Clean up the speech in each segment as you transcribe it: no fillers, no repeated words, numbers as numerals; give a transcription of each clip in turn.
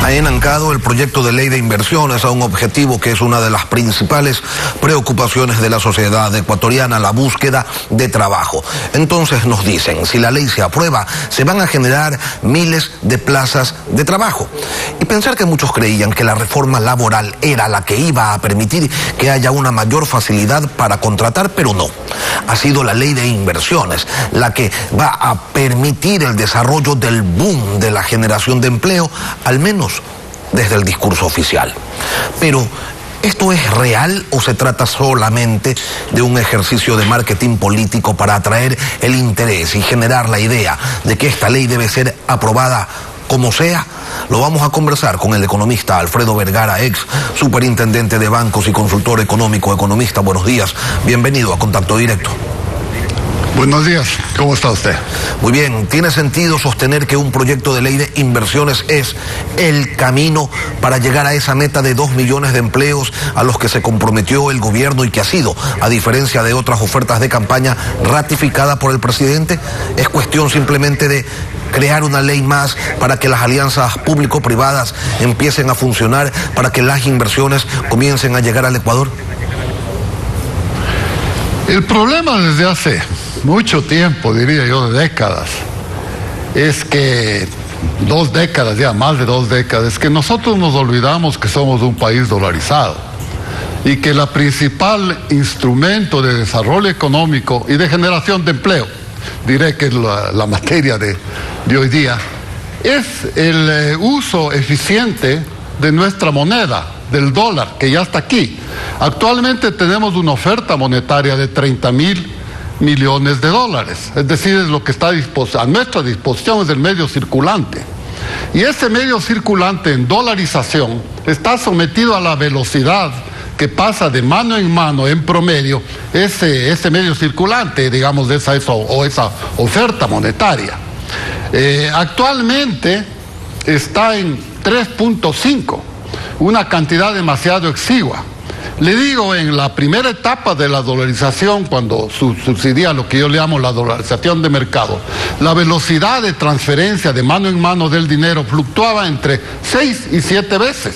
ha enancado el proyecto de ley de inversiones a un objetivo que es una de las principales preocupaciones de la sociedad ecuatoriana, la búsqueda de trabajo. Entonces nos dicen, si la ley se aprueba, se van a generar miles de plazas de trabajo. Y pensar que muchos creían que la reforma laboral era la que iba a permitir que haya una mayor facilidad para contratar, pero no. Ha sido la ley de inversiones la que va a permitir el desarrollo del boom de la generación de empleo, al menos desde el discurso oficial. Pero, ¿esto es real o se trata solamente de un ejercicio de marketing político para atraer el interés y generar la idea de que esta ley debe ser aprobada como sea? Lo vamos a conversar con el economista Alfredo Vergara, ex superintendente de bancos y consultor económico. Economista, buenos días. Bienvenido a Contacto Directo. Buenos días, ¿cómo está usted? Muy bien, ¿tiene sentido sostener que un proyecto de ley de inversiones es el camino para llegar a esa meta de 2 millones de empleos a los que se comprometió el gobierno y que ha sido, a diferencia de otras ofertas de campaña, ratificada por el presidente? ¿Es cuestión simplemente de crear una ley más para que las alianzas público-privadas empiecen a funcionar, para que las inversiones comiencen a llegar al Ecuador? El problema desde hace mucho tiempo, diría yo, de décadas, es que 2 décadas, ya más de 2 décadas, es que nosotros nos olvidamos que somos un país dolarizado y que la principal instrumento de desarrollo económico y de generación de empleo, diré que es la materia de hoy día, es el uso eficiente de nuestra moneda, del dólar, que ya está aquí. Actualmente tenemos una oferta monetaria de 30.000 millones de dólares, es decir, es lo que está a nuestra disposición, es el medio circulante. Y ese medio circulante en dolarización está sometido a la velocidad que pasa de mano en mano en promedio ese medio circulante, digamos, de esa oferta monetaria. Actualmente está en 3.5, una cantidad demasiado exigua. Le digo, en la primera etapa de la dolarización, cuando sucedía lo que yo le llamo la dolarización de mercado, la velocidad de transferencia de mano en mano del dinero fluctuaba entre 6 y 7 veces.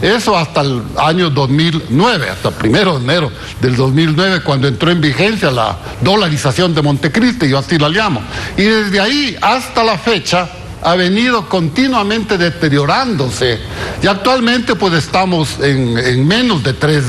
Eso hasta el año 2009, hasta el 1 de enero del 2009, cuando entró en vigencia la dolarización de Montecristi, yo así la llamo. Y desde ahí hasta la fecha ha venido continuamente deteriorándose y actualmente pues estamos en menos de 3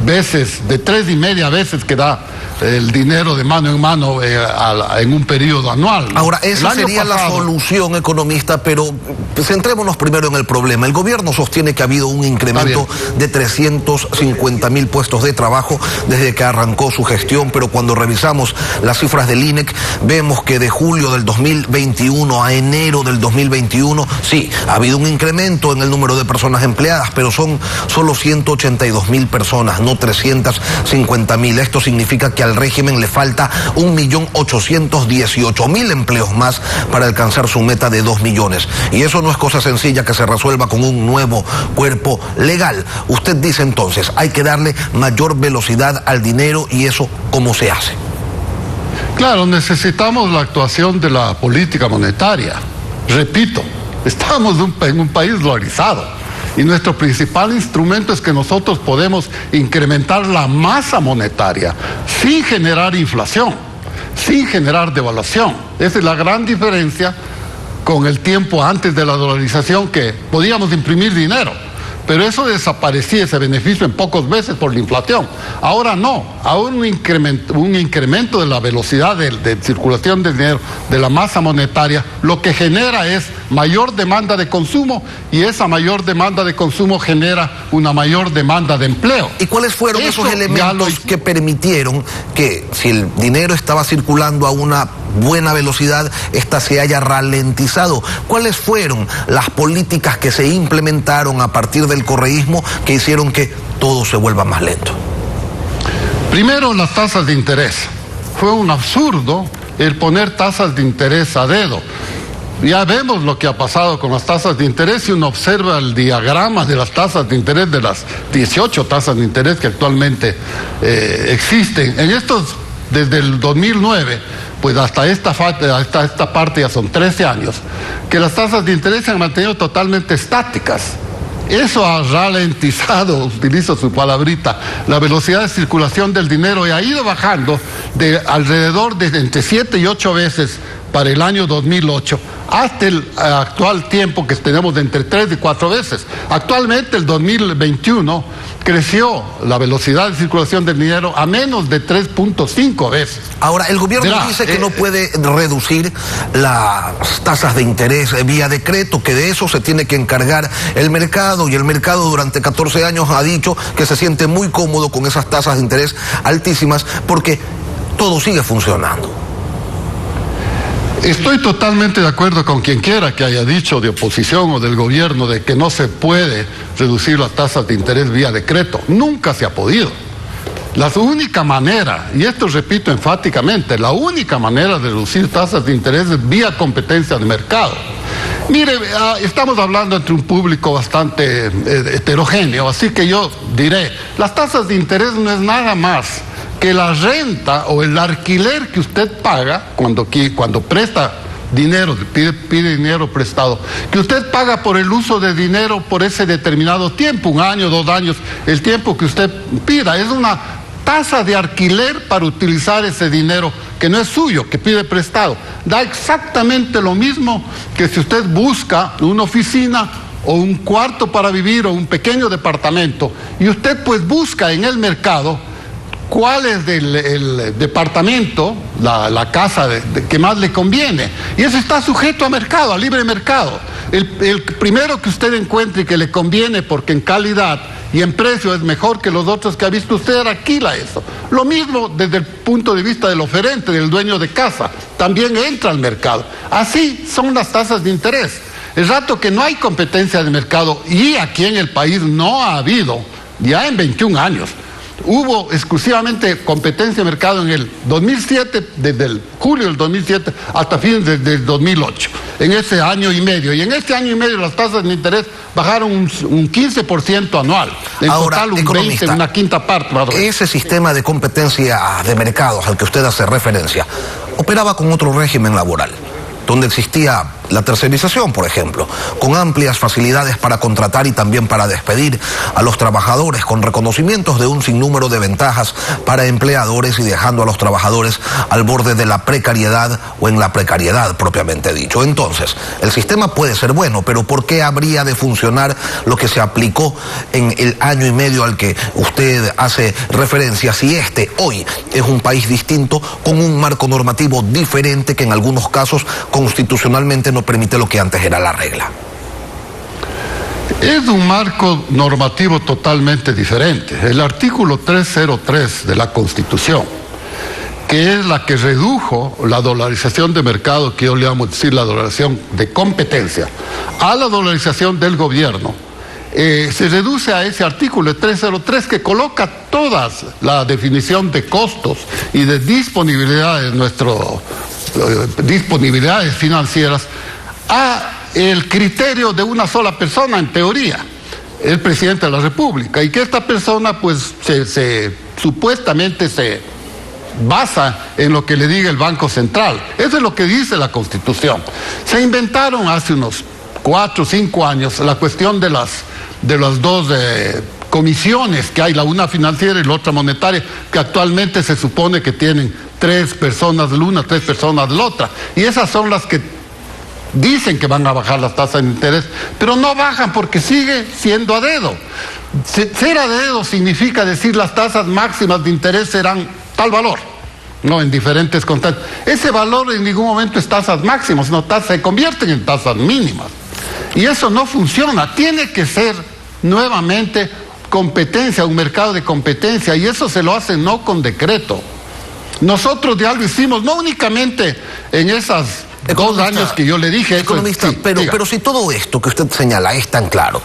veces, de 3,5 veces que da el dinero de mano en mano en un periodo anual, ¿no? Ahora, esa sería la solución, economista, pero centrémonos primero en el problema. El gobierno sostiene que ha habido un incremento de 350.000 puestos de trabajo desde que arrancó su gestión, pero cuando revisamos las cifras del INEC, vemos que de julio del 2021 a enero del 2021, sí, ha habido un incremento en el número de personas empleadas, pero son solo 182.000 personas, no 350.000. Esto significa que al régimen le falta 1.818.000 empleos más para alcanzar su meta de 2 millones. Y eso no es cosa sencilla que se resuelva con un nuevo cuerpo legal. Usted dice entonces, hay que darle mayor velocidad al dinero, y eso, ¿cómo se hace? Claro, necesitamos la actuación de la política monetaria. Repito, estamos en un país dolarizado. Y nuestro principal instrumento es que nosotros podemos incrementar la masa monetaria sin generar inflación, sin generar devaluación. Esa es la gran diferencia con el tiempo antes de la dolarización, que podíamos imprimir dinero, pero eso desaparecía, ese beneficio, en pocos meses por la inflación. Ahora no, ahora un incremento de la velocidad de circulación del dinero, de la masa monetaria, lo que genera es mayor demanda de consumo, y esa mayor demanda de consumo genera una mayor demanda de empleo. ¿Y cuáles fueron esos elementos que permitieron que, si el dinero estaba circulando a una buena velocidad, esta se haya ralentizado? ¿Cuáles fueron las políticas que se implementaron a partir del correísmo que hicieron que todo se vuelva más lento? Primero, las tasas de interés. Fue un absurdo el poner tasas de interés a dedo. Ya vemos lo que ha pasado con las tasas de interés. Si uno observa el diagrama de las tasas de interés, de las 18 tasas de interés que actualmente existen, desde el 2009, pues hasta esta parte ya son 13 años, que las tasas de interés se han mantenido totalmente estáticas. Eso ha ralentizado, utilizo su palabrita, la velocidad de circulación del dinero y ha ido bajando de alrededor de entre 7 y 8 veces para el año 2008 hasta el actual tiempo que tenemos de entre 3 y 4 veces. Actualmente el 2021 creció la velocidad de circulación del dinero a menos de 3.5 veces. Ahora, el gobierno dice que no puede reducir las tasas de interés vía decreto, que de eso se tiene que encargar el mercado, y el mercado durante 14 años ha dicho que se siente muy cómodo con esas tasas de interés altísimas porque todo sigue funcionando. Estoy totalmente de acuerdo con quien quiera que haya dicho de oposición o del gobierno de que no se puede reducir las tasas de interés vía decreto. Nunca se ha podido. La única manera, y esto repito enfáticamente, la única manera de reducir tasas de interés es vía competencia de mercado. Mire, estamos hablando entre un público bastante heterogéneo, así que yo diré, las tasas de interés no es nada más que la renta o el alquiler que usted paga cuando presta dinero, pide dinero prestado, que usted paga por el uso de dinero por ese determinado tiempo, 1 año, 2 años, el tiempo que usted pida. Es una tasa de alquiler para utilizar ese dinero que no es suyo, que pide prestado. Da exactamente lo mismo que si usted busca una oficina o un cuarto para vivir o un pequeño departamento y usted pues busca en el mercado cuál es el departamento, la casa que más le conviene. Y eso está sujeto a mercado, a libre mercado. El primero que usted encuentre y que le conviene porque en calidad y en precio es mejor que los otros que ha visto usted, alquila eso. Lo mismo desde el punto de vista del oferente, del dueño de casa, también entra al mercado. Así son las tasas de interés. El rato que no hay competencia de mercado, y aquí en el país no ha habido, ya en 21 años, hubo exclusivamente competencia de mercado en el 2007, desde el julio del 2007 hasta fines del 2008, en ese año y medio. Y en este año y medio las tasas de interés bajaron un 15% anual. En ahora, total un 20, una quinta parte. Ese sistema de competencia de mercados al que usted hace referencia, operaba con otro régimen laboral, donde existía la tercerización, por ejemplo, con amplias facilidades para contratar y también para despedir a los trabajadores, con reconocimientos de un sinnúmero de ventajas para empleadores y dejando a los trabajadores al borde de la precariedad o en la precariedad propiamente dicho. Entonces, el sistema puede ser bueno, pero ¿por qué habría de funcionar lo que se aplicó en el año y medio al que usted hace referencia si hoy es un país distinto, con un marco normativo diferente que en algunos casos constitucionalmente no permite lo que antes era la regla? Es un marco normativo totalmente diferente. El artículo 303 de la Constitución, que es la que redujo la dolarización de mercado, que yo le vamos a decir la dolarización de competencia, a la dolarización del gobierno, se reduce a ese artículo 303 que coloca toda la definición de costos y de disponibilidades, disponibilidades financieras, a el criterio de una sola persona, en teoría, el presidente de la República, y que esta persona pues supuestamente se basa en lo que le diga el Banco Central. Eso es lo que dice la Constitución. Se inventaron hace unos 4 o 5 años la cuestión de las dos comisiones que hay, la una financiera y la otra monetaria, que actualmente se supone que tienen 3 personas de una, 3 personas de la otra, y esas son las que dicen que van a bajar las tasas de interés, pero no bajan porque sigue siendo a dedo. Ser a dedo significa decir las tasas máximas de interés serán tal valor, no en diferentes contextos. Ese valor en ningún momento es tasas máximas, sino se convierten en tasas mínimas. Y eso no funciona, tiene que ser nuevamente competencia, un mercado de competencia, y eso se lo hace no con decreto. Nosotros ya lo hicimos, no únicamente en esas 2 años que yo le dije. Economista, sí, pero si todo esto que usted señala es tan claro,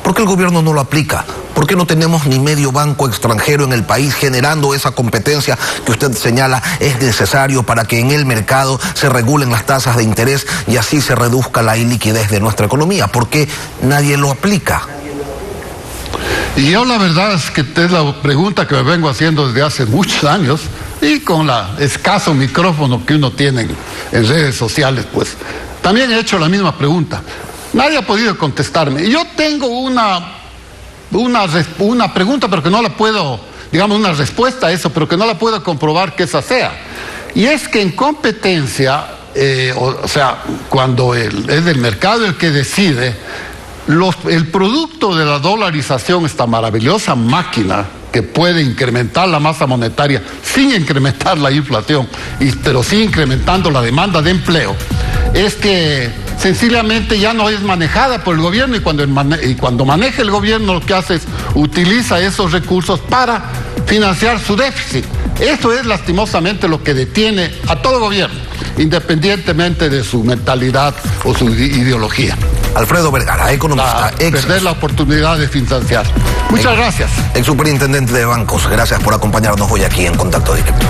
¿por qué el gobierno no lo aplica? ¿Por qué no tenemos ni medio banco extranjero en el país generando esa competencia que usted señala es necesario para que en el mercado se regulen las tasas de interés y así se reduzca la iliquidez de nuestra economía? ¿Por qué nadie lo aplica? Y yo la verdad es que es la pregunta que me vengo haciendo desde hace muchos años, y con el escaso micrófono que uno tiene en redes sociales, pues también he hecho la misma pregunta. Nadie ha podido contestarme. Y yo tengo una pregunta, pero que no la puedo, digamos, una respuesta a eso, pero que no la puedo comprobar que esa sea. Y es que en competencia, o sea, cuando es el mercado el que decide, el producto de la dolarización, esta maravillosa máquina que puede incrementar la masa monetaria sin incrementar la inflación, pero sí incrementando la demanda de empleo, es que sencillamente ya no es manejada por el gobierno, y cuando maneja el gobierno, lo que hace es utiliza esos recursos para financiar su déficit. Eso es lastimosamente lo que detiene a todo gobierno, independientemente de su mentalidad o su ideología. Alfredo Vergara, economista. Perder la oportunidad de financiar. Muchas gracias. Ex superintendente de bancos, gracias por acompañarnos hoy aquí en Contacto Directo.